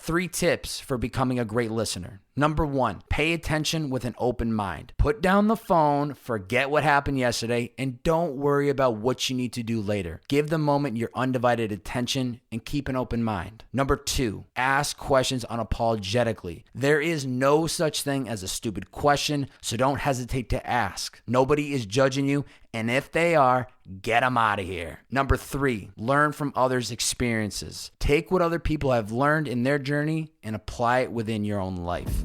3 tips for becoming a great listener. Number 1, pay attention with an open mind. Put down the phone, forget what happened yesterday, and don't worry about what you need to do later. Give the moment your undivided attention and keep an open mind. Number 2, ask questions unapologetically. There is no such thing as a stupid question, so don't hesitate to ask. Nobody is judging you, and if they are, get them out of here. Number 3, learn from others' experiences. Take what other people have learned in their journey and apply it within your own life.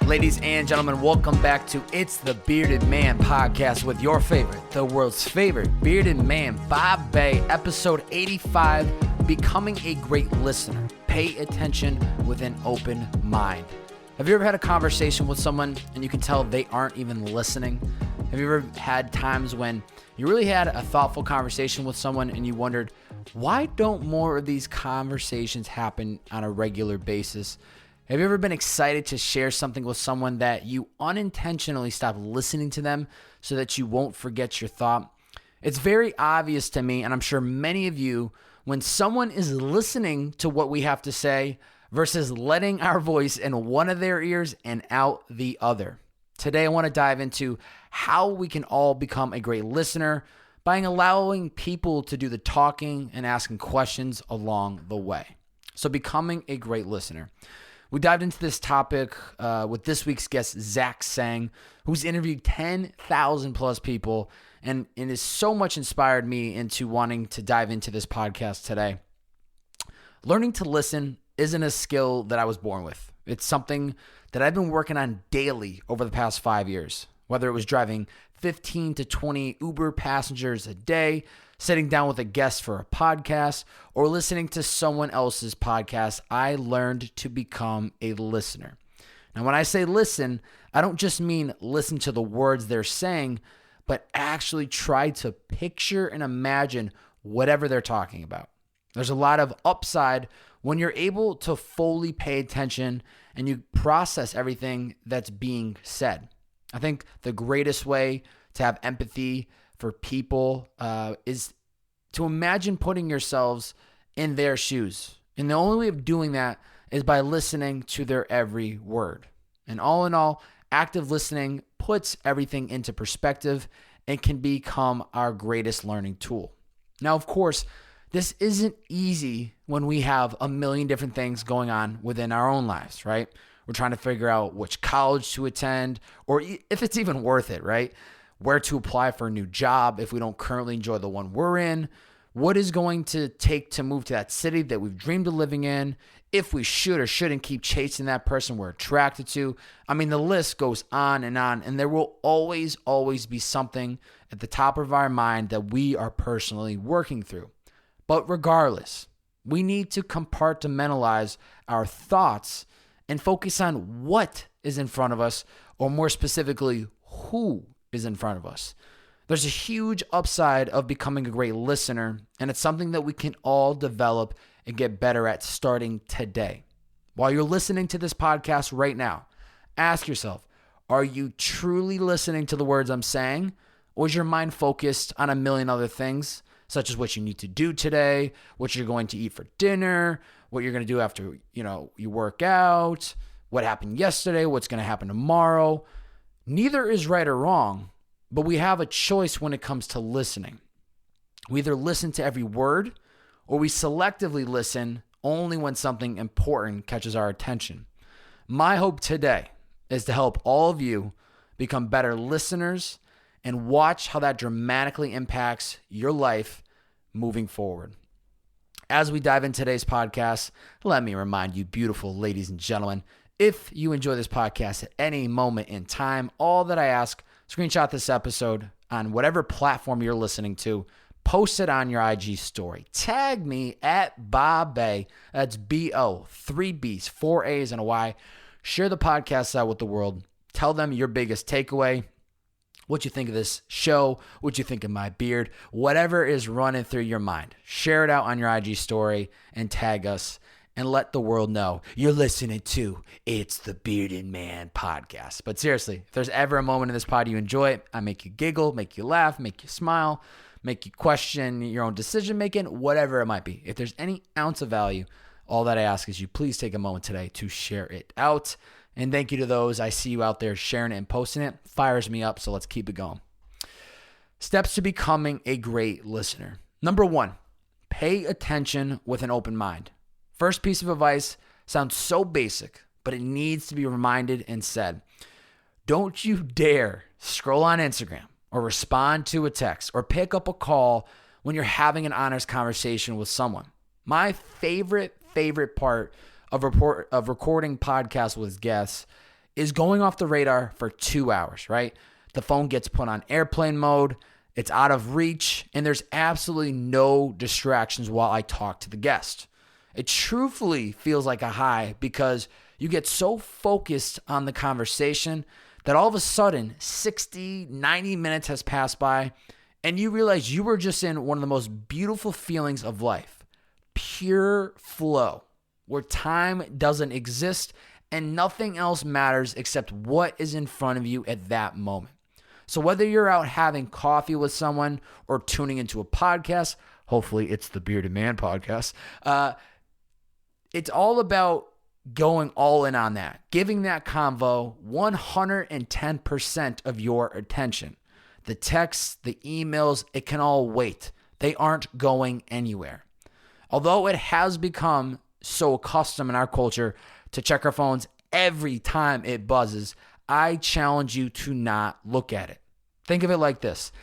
Ladies and gentlemen, welcome back to It's the Bearded Man podcast with your favorite, the world's favorite bearded man, Bob Bay, episode 85, Becoming a Great Listener. Pay attention with an open mind. Have you ever had a conversation with someone and you can tell they aren't even listening? Have you ever had times when you really had a thoughtful conversation with someone and you wondered, why don't more of these conversations happen on a regular basis? Have you ever been excited to share something with someone that you unintentionally stop listening to them so that you won't forget your thought? It's very obvious to me, and I'm sure many of you, when someone is listening to what we have to say versus letting our voice in one of their ears and out the other. Today, I want to dive into how we can all become a great listener by allowing people to do the talking and asking questions along the way. So becoming a great listener. We dived into this topic with this week's guest, Zach Sang, who's interviewed 10,000 plus people and has so much inspired me into wanting to dive into this podcast today. Learning to listen isn't a skill that I was born with. It's something that I've been working on daily over the past 5 years, whether it was driving 15 to 20 Uber passengers a day, sitting down with a guest for a podcast, or listening to someone else's podcast. I learned to become a listener. Now, when I say listen, I don't just mean listen to the words they're saying, but actually try to picture and imagine whatever they're talking about. There's a lot of upside when you're able to fully pay attention and you process everything that's being said. I think the greatest way to have empathy for people is to imagine putting yourselves in their shoes. And the only way of doing that is by listening to their every word. And all in all, active listening puts everything into perspective and can become our greatest learning tool. Now, of course, this isn't easy when we have a million different things going on within our own lives, right? We're trying to figure out which college to attend, or if it's even worth it, right? Where to apply for a new job if we don't currently enjoy the one we're in, what is going to take to move to that city that we've dreamed of living in, if we should or shouldn't keep chasing that person we're attracted to. I mean, the list goes on, and there will always be something at the top of our mind that we are personally working through. But regardless, we need to compartmentalize our thoughts and focus on what is in front of us, or more specifically, who is in front of us. There's a huge upside of becoming a great listener, and it's something that we can all develop and get better at starting today. While you're listening to this podcast right now, ask yourself, are you truly listening to the words I'm saying, or is your mind focused on a million other things, such as what you need to do today, what you're going to eat for dinner, what you're going to do after, you work out, what happened yesterday, what's going to happen tomorrow? Neither is right or wrong, but we have a choice when it comes to listening. We either listen to every word, or we selectively listen only when something important catches our attention. My hope today is to help all of you become better listeners and watch how that dramatically impacts your life moving forward. As we dive into today's podcast, let me remind you, beautiful ladies and gentlemen, if you enjoy this podcast at any moment in time, all that I ask, screenshot this episode on whatever platform you're listening to, post it on your IG story. Tag me at Bob Bay. That's B-O, 3 B's, 4 A's, and a Y. Share the podcast out with the world. Tell them your biggest takeaway, what you think of this show, what you think of my beard, whatever is running through your mind. Share it out on your IG story and tag us. and let the world know you're listening to It's the Bearded Man podcast. But seriously, if there's ever a moment in this pod you enjoy, I make you giggle, make you laugh, make you smile, make you question your own decision making, whatever it might be. If there's any ounce of value, all that I ask is you please take a moment today to share it out. And thank you to those I see you out there sharing it and posting it. Fires me up, so let's keep it going. Steps to becoming a great listener. Number 1, pay attention with an open mind. First piece of advice sounds so basic, but it needs to be reminded and said. Don't you dare scroll on Instagram or respond to a text or pick up a call when you're having an honest conversation with someone. My favorite part of recording podcasts with guests is going off the radar for 2 hours, right? The phone gets put on airplane mode, it's out of reach, and there's absolutely no distractions while I talk to the guest. It truthfully feels like a high because you get so focused on the conversation that all of a sudden 60, 90 minutes has passed by and you realize you were just in one of the most beautiful feelings of life. Pure flow, where time doesn't exist and nothing else matters except what is in front of you at that moment. So whether you're out having coffee with someone or tuning into a podcast, hopefully it's the Bearded Man podcast, it's all about going all in on that, giving that convo 110% of your attention. The texts, the emails, it can all wait. They aren't going anywhere. Although it has become so accustomed in our culture to check our phones every time it buzzes, I challenge you to not look at it. Think of it like this.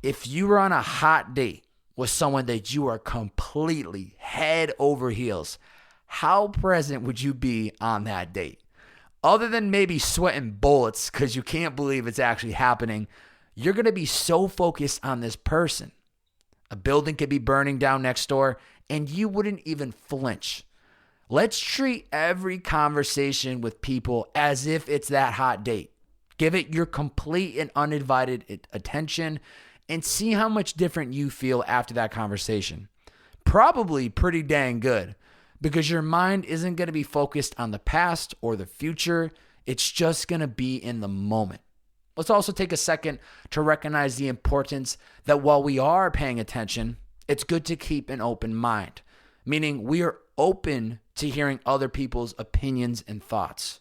If you were on a hot date with someone that you are completely head over heels, how present would you be on that date? Other than maybe sweating bullets because you can't believe it's actually happening, you're going to be so focused on this person. A building could be burning down next door and you wouldn't even flinch. Let's treat every conversation with people as if it's that hot date. Give it your complete and undivided attention and see how much different you feel after that conversation. Probably pretty dang good because your mind isn't going to be focused on the past or the future. It's just going to be in the moment. Let's also take a second to recognize the importance that while we are paying attention, it's good to keep an open mind, meaning we are open to hearing other people's opinions and thoughts.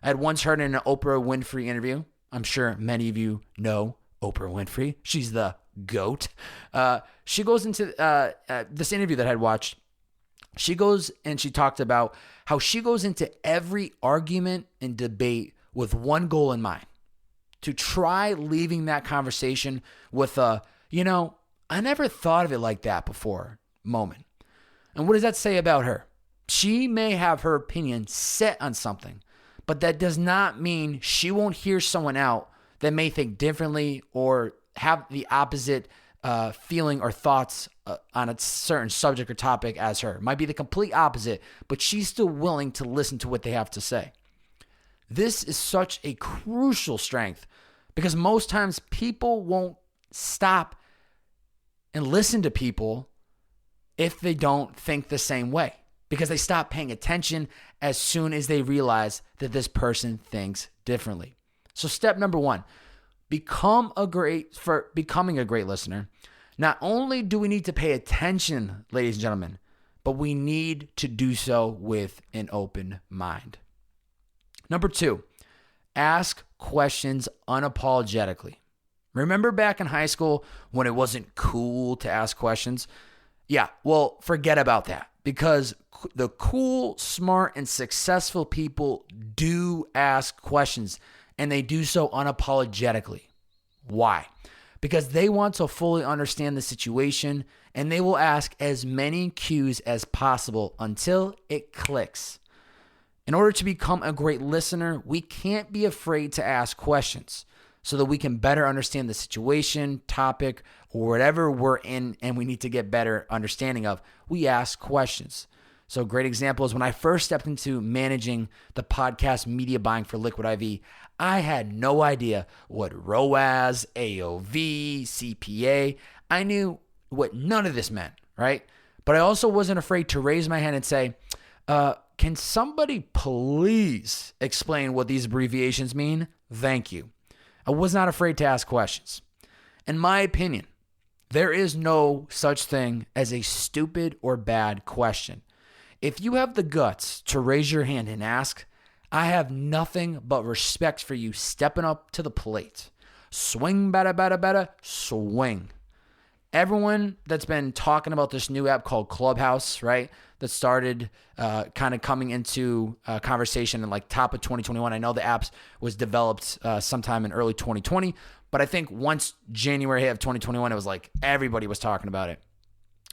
I had once heard in an Oprah Winfrey interview, I'm sure many of you know Oprah Winfrey. She's the GOAT. She goes into this interview that I had watched. She goes and she talked about how she goes into every argument and debate with one goal in mind, to try leaving that conversation with a, I never thought of it like that before moment. And what does that say about her? She may have her opinion set on something, but that does not mean she won't hear someone out that may think differently or have the opposite feeling or thoughts on a certain subject or topic as her. Might be the complete opposite, but she's still willing to listen to what they have to say. This is such a crucial strength because most times people won't stop and listen to people if they don't think the same way, because they stop paying attention as soon as they realize that this person thinks differently. So step number 1, becoming a great listener. Not only do we need to pay attention, ladies and gentlemen, but we need to do so with an open mind. Number 2, ask questions unapologetically. Remember back in high school when it wasn't cool to ask questions? Yeah, well, forget about that because the cool, smart, and successful people do ask questions and they do so unapologetically. Why? Because they want to fully understand the situation and they will ask as many cues as possible until it clicks. In order to become a great listener, we can't be afraid to ask questions so that we can better understand the situation, topic, or whatever we're in and we need to get better understanding of. We ask questions. So a great example is when I first stepped into managing the podcast media buying for Liquid IV, I had no idea what ROAS, AOV, CPA. I knew what none of this meant, right? But I also wasn't afraid to raise my hand and say, Can somebody please explain what these abbreviations mean? Thank you. I was not afraid to ask questions. In my opinion, there is no such thing as a stupid or bad question. If you have the guts to raise your hand and ask, I have nothing but respect for you stepping up to the plate. Swing, bada, bada, bada, swing. Everyone that's been talking about this new app called Clubhouse, right, that started kind of coming into conversation in like top of 2021. I know the app was developed sometime in early 2020, but I think once January of 2021, it was like everybody was talking about it.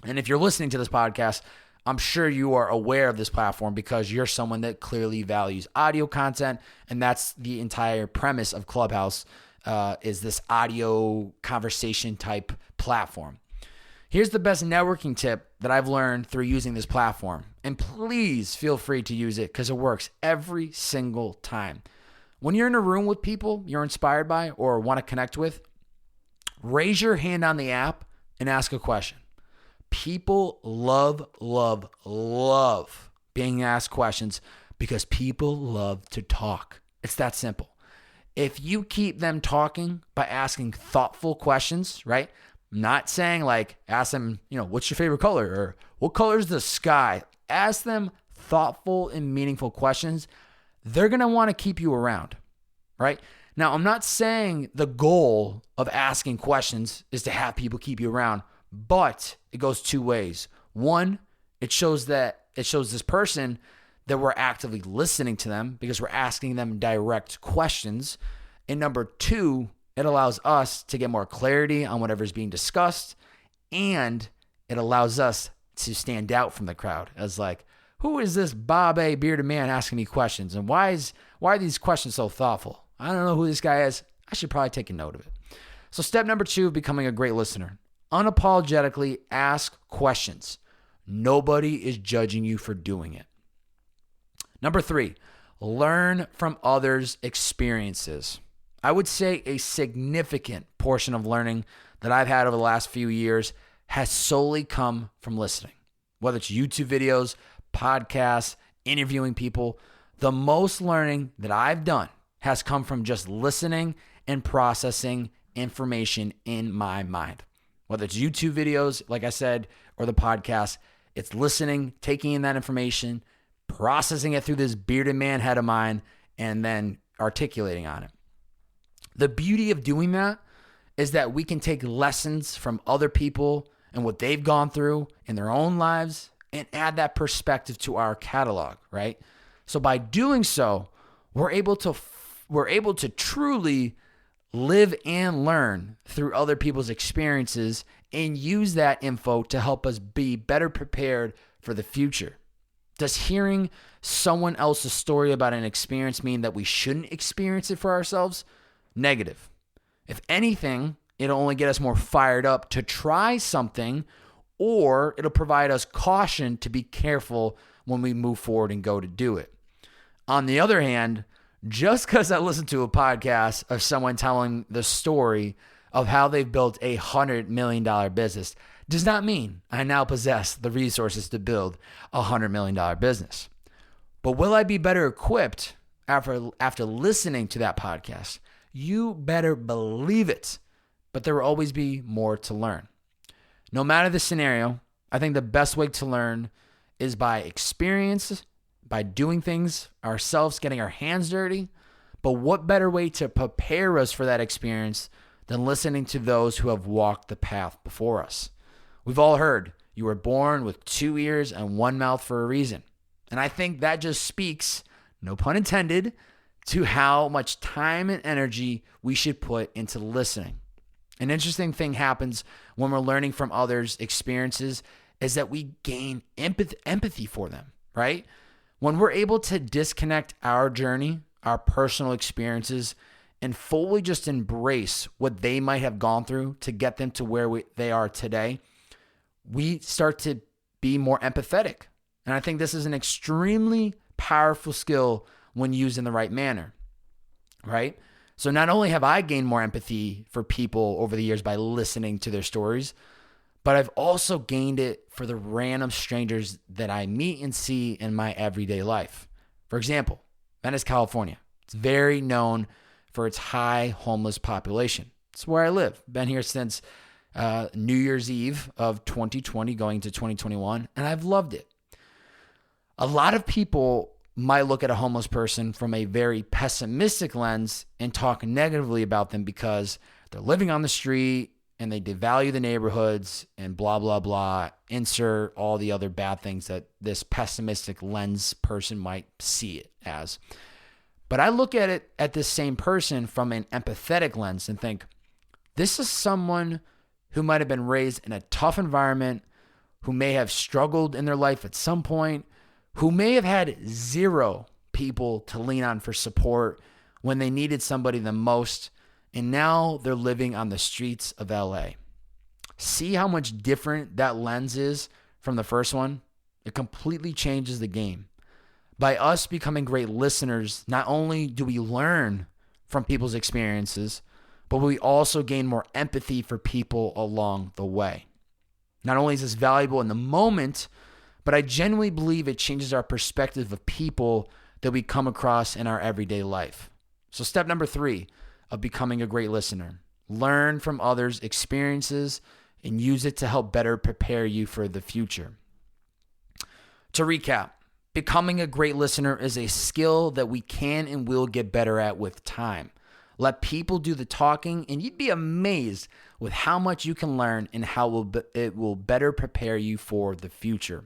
And if you're listening to this podcast, I'm sure you are aware of this platform because you're someone that clearly values audio content, and that's the entire premise of Clubhouse. Is this audio conversation type platform. Here's the best networking tip that I've learned through using this platform. And please feel free to use it because it works every single time. When you're in a room with people you're inspired by or want to connect with, raise your hand on the app and ask a question. People love being asked questions because people love to talk. It's that simple. If you keep them talking by asking thoughtful questions, right? Not saying like, ask them, what's your favorite color or what color is the sky? Ask them thoughtful and meaningful questions. They're going to want to keep you around, right? Now, I'm not saying the goal of asking questions is to have people keep you around, but it goes two ways. One, it shows this person that we're actively listening to them because we're asking them direct questions. And number two, it allows us to get more clarity on whatever's being discussed, and it allows us to stand out from the crowd as like, who is this Bob A. bearded man asking me questions? And why are these questions so thoughtful? I don't know who this guy is. I should probably take a note of it. So step number 2 of becoming a great listener, unapologetically ask questions. Nobody is judging you for doing it. Number 3, learn from others' experiences. I would say a significant portion of learning that I've had over the last few years has solely come from listening. Whether it's YouTube videos, podcasts, interviewing people, the most learning that I've done has come from just listening and processing information in my mind. Whether it's YouTube videos, like I said, or the podcast, it's listening, taking in that information, processing it through this bearded man head of mine, and then articulating on it. The beauty of doing that is that we can take lessons from other people and what they've gone through in their own lives and add that perspective to our catalog, right? So by doing so, we're able to truly live and learn through other people's experiences and use that info to help us be better prepared for the future. Does hearing someone else's story about an experience mean that we shouldn't experience it for ourselves? Negative. If anything, it'll only get us more fired up to try something, or it'll provide us caution to be careful when we move forward and go to do it. On the other hand, just because I listened to a podcast of someone telling the story of how they've built a $100 million business does not mean I now possess the resources to build a $100 million business. But will I be better equipped after listening to that podcast? You better believe it. But there will always be more to learn. No matter the scenario, I think the best way to learn is by experience, by doing things ourselves, getting our hands dirty. But what better way to prepare us for that experience than listening to those who have walked the path before us? We've all heard you were born with 2 ears and 1 mouth for a reason. And I think that just speaks, no pun intended, to how much time and energy we should put into listening. An interesting thing happens when we're learning from others' experiences is that we gain empathy for them, right? When we're able to disconnect our journey, our personal experiences, and fully just embrace what they might have gone through to get them to where they are today, we start to be more empathetic. And I think this is an extremely powerful skill when used in the right manner, right? So not only have I gained more empathy for people over the years by listening to their stories, but I've also gained it for the random strangers that I meet and see in my everyday life. For example, Venice, California. It's very known for its high homeless population. It's where I live. Been here since New Year's Eve of 2020 going to 2021, and I've loved it. A lot of people might look at a homeless person from a very pessimistic lens and talk negatively about them because they're living on the street and they devalue the neighborhoods and blah, blah, blah. Insert all the other bad things that this pessimistic lens person might see it as. But I look at it at this same person from an empathetic lens and think, this is someone who might have been raised in a tough environment, who may have struggled in their life at some point, who may have had zero people to lean on for support when they needed somebody the most, and now they're living on the streets of LA. See how much different that lens is from the first one? It completely changes the game. By us becoming great listeners, not only do we learn from people's experiences, but we also gain more empathy for people along the way. Not only is this valuable in the moment, but I genuinely believe it changes our perspective of people that we come across in our everyday life. So step number 3 of becoming a great listener: learn from others' experiences and use it to help better prepare you for the future. To recap, becoming a great listener is a skill that we can and will get better at with time. Let people do the talking, and you'd be amazed with how much you can learn and how it will better prepare you for the future.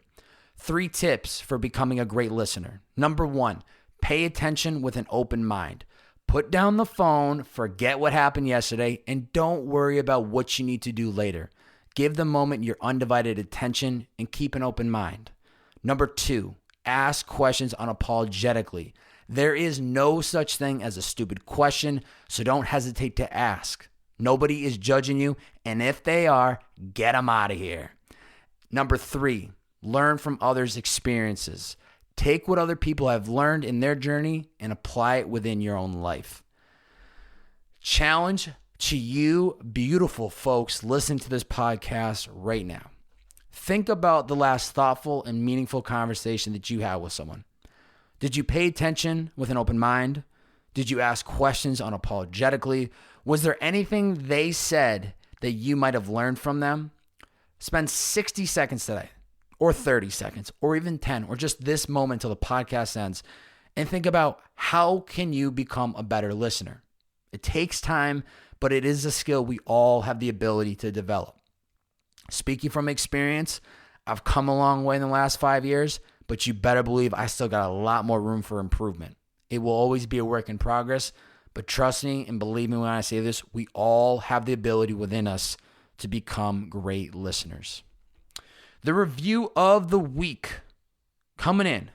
3 tips for becoming a great listener. Number 1, pay attention with an open mind. Put down the phone, forget what happened yesterday, and don't worry about what you need to do later. Give the moment your undivided attention and keep an open mind. Number 2, ask questions unapologetically. There is no such thing as a stupid question, so don't hesitate to ask. Nobody is judging you, and if they are, get them out of here. Number 3, learn from others' experiences. Take what other people have learned in their journey and apply it within your own life. Challenge to you, beautiful folks listening to this podcast right now. Think about the last thoughtful and meaningful conversation that you had with someone. Did you pay attention with an open mind? Did you ask questions unapologetically? Was there anything they said that you might have learned from them? Spend 60 seconds today, or 30 seconds, or even 10, or just this moment till the podcast ends, and think about how can you become a better listener. It takes time, but it is a skill we all have the ability to develop. Speaking from experience, I've come a long way in the last 5 years, but you better believe I still got a lot more room for improvement. It will always be a work in progress, but trust me and believe me when I say this, we all have the ability within us to become great listeners. The review of the week coming in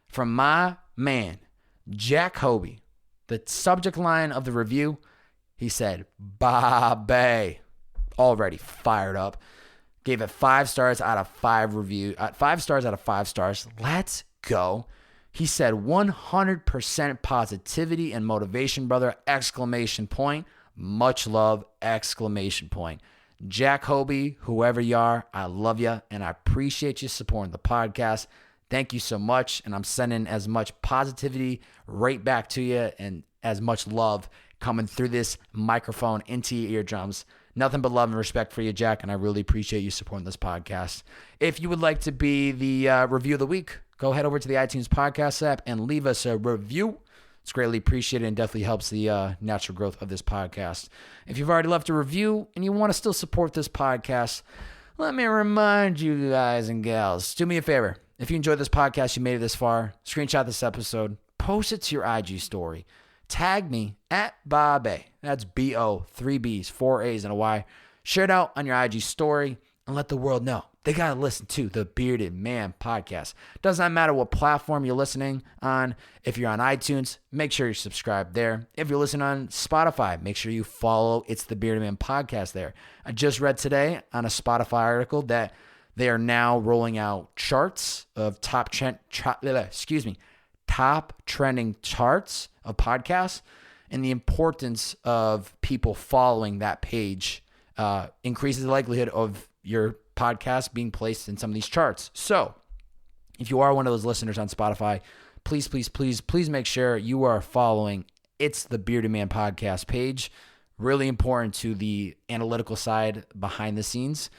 from my man, Jack Hobie. The subject line of the review, he said, Bobby. Already fired up. Gave it 5 stars out of 5 review. 5 stars out of 5 stars. Let's go. He said 100% positivity and motivation, brother. Exclamation point. Much love. Exclamation point. Jack Hobie, whoever you are, I love you and I appreciate you supporting the podcast. Thank you so much. And I'm sending as much positivity right back to you and as much love coming through this microphone into your eardrums. Nothing but love and respect for you, Jack, and I really appreciate you supporting this podcast. If you would like to be the review of the week, go head over to the iTunes podcast app and leave us a review. It's greatly appreciated and definitely helps the natural growth of this podcast. If you've already left a review and you want to still support this podcast, let me remind you guys and gals, do me a favor. If you enjoyed this podcast, you made it this far, screenshot this episode, post it to your IG story. Tag me at Bobby. That's B-O, 3 B's, 4 A's, and a Y. Share it out on your IG story and let the world know they got to listen to the Bearded Man podcast. Does not matter what platform you're listening on. If you're on iTunes, make sure you're subscribed there. If you're listening on Spotify, make sure you follow It's the Bearded Man podcast there. I just read today on a Spotify article that they are now rolling out charts of top trending charts of podcasts, and the importance of people following that page increases the likelihood of your podcast being placed in some of these charts. So if you are one of those listeners on Spotify, please make sure you are following It's the Bearded Man podcast page. Really important to the analytical side behind the scenes.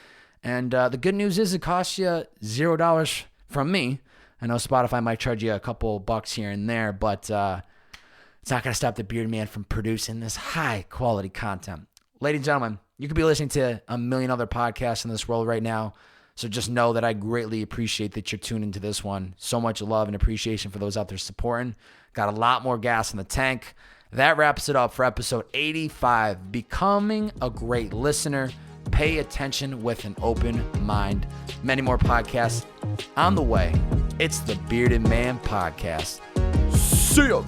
And the good news is it costs you $0 from me. I know Spotify might charge you a couple bucks here and there, but it's not going to stop the Bearded Man from producing this high quality content. Ladies and gentlemen, you could be listening to a million other podcasts in this world right now. So just know that I greatly appreciate that you're tuned into this one. So much love and appreciation for those out there supporting. Got a lot more gas in the tank. That wraps it up for episode 85, Becoming a Great Listener. Pay attention with an open mind. Many more podcasts on the way. It's the Bearded Man Podcast. See ya.